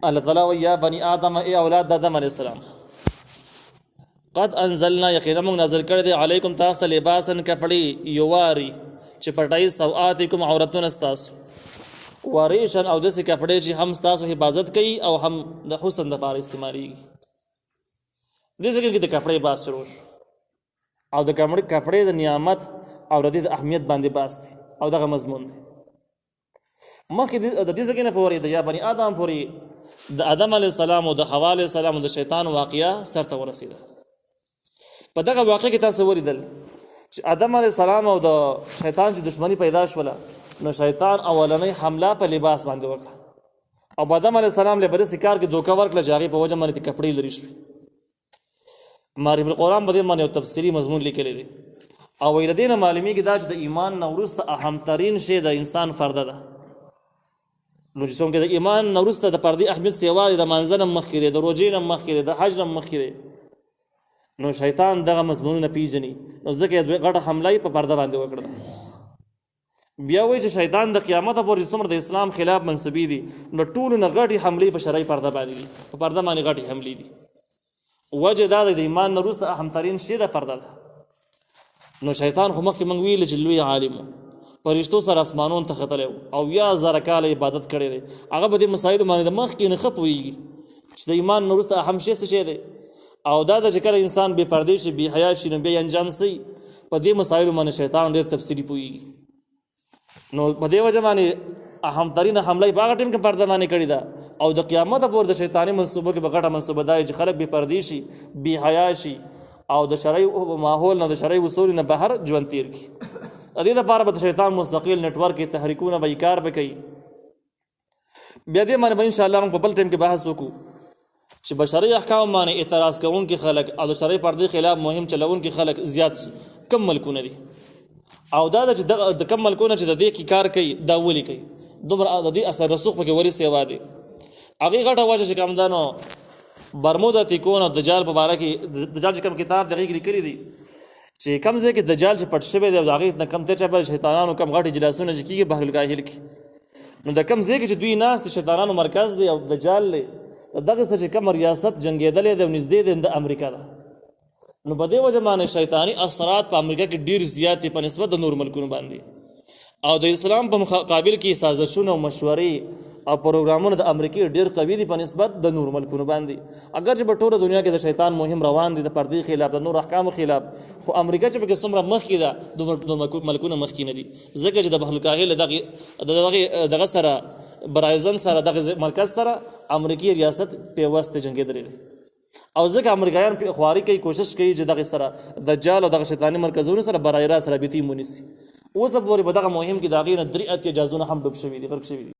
الله تعالی و یا بنی آدم ای اولاد آدم علیہ السلام قد انزلنا یقینا موږ نازل کړی دی علیکم تاسو ته لباسن کپړې یواری چې پټای سوآتکم عورتون استاسو وریشن او داسې کپړې چې هم ستاسو حفاظت کوي او هم د حسن لپاره استعمالیږي. دې ځکه کې د کپړې باس شروع شو او د کپړې د نعمت او د اهمیت باندې باس دی او دغه مضمون دی. مخکې د دې ځکه نه پورې د یا بني آدم پورې د آدم علیه السلام او د حوا علیه السلام او د شیطان واقعه سرته ورسېده. په دغه واقع کې تاسو ولیدل چې آدم علیه السلام او د شیطان چې دشمنی پیدا شوله نو شیطان اولنۍ حمله په لباس باندې وکړه او آدم علیه السلام له بل کار کې دوکه ورکړه چې هغې په وجه باندې کپړې لرې شوې. معرفت القرآن په دې باندې یو تفسیري مضمون لیکلی دی او له دې نه معلومیږي دا چې د ایمان نه وروسته اهمترین شی د انسان فرده ده. نو چې څومره د ایمان نه وروسته د پردې اهمیت سیوا د مانځه نه مخکې دی، د روژې نه مخکې دی، د حج نه مخکې دی، نو شیطان دغه مضمونونه پیژني نو ځکه یې غټه حمله یې په پرده باندې وکړه. بیا وایي چې شیطان د قیامته پورې څومره د اسلام خلاف منصبي دي نو ټولو نه غټې حملې په شرعي پرده باندې دي، په پرده باندې غټې حملې دي. وجه دا د ایمان نه وروسته اهمترین شی د پرده ده. نو شیطان خو مخکې موږ ویل چې لوی عالم و، فرشتو سره اسمانون ته ختلی او یا زره کاله عبادت کړی دی، هغه په دې مسایلو باندې د مخکې نه ښه پوهېږي چې د ایمان نه وروسته اهم شی څه شی دی او دا د چې کله انسان بې پردې شي بې حیا شي نو بیا انجام څه په دې مسایلو باندې شیطان ډېر تفصیلي پوهېږي. نو په دې وجه باندې اهمترینه حمله یې په هغه ټیم کې پرده باندې کړې ده او د قیامته پورې د شیطاني منصوبو کې به غټه منصوبه دا چې خلک بې پردې شي، بې حیا شي او د شرعي ماحول نه د شرعي اصولو نه بهر ژوند تېر کړي. د دې لپاره به د شیطان مستقل نیټورک کې تحریکونه به یې کار به کوي. بیا دې باندې به انشاءالله موږ په بل ټایم کې بحث وکړو چې بشري احکام باندې اعتراض کوونکي خلک او د شرعي پردې خلاف مهم چلوونکي خلک زیات کم ملکونه دي او دا چې د کم ملکونه چې د دې کې کار کوي دا ولې کوي دومره د دې اثر رسوخ پکې ورې سیوا دی. هغې غټه وجه چې کوم دا نو برمودا تیکون او دجال په باره کې دجال چې کوم کتاب دغې کې لیکلي دي چې کوم ځای کې دجال چې پټ شوی دی او د هغې نه کم تېر چا شیطانانو کم غټ اجلاسونه چې کېږي بحر الکاهل کې نو د کم ځای کې چې دوی ناست شیطانانو مرکز دی او دجال دی دغه څه چې کوم ریاست جنګېدلی دی او نږدې دی د امریکا ده. نو په دې وجه باندې شیطاني اثرات په امریکا کې ډېر زیات دي په نسبت د نور ملکونو باندې او د اسلام په مقابل کې سازشونه او مشورې او پروګرامونه د امریکې ډېر قوي دي په نسبت د نور ملکونو باندې. اگر چې په ټوله دنیا کې د شیطان مهم روان دي د پردې خلاف د نور احکامو خلاف، خو امریکا چې پکې څومره مخکې ده د ملکونه مخکې نه دي ځکه چې د بحر الکاهل دغه سره برایزن سره دغه مرکز سره امریکایي ریاست پیوست جنګېدلی دی او ځکه امریکایان خواري کوي کوشش کوي چې دغه سره دجال او دغه شیطاني مرکزونو سره برای راست رابطې ونیسي. اوس پورې په دغه مهم کې د هغې نه 3 جهازونه هم ډوب شوي دي، غرق شوي دي.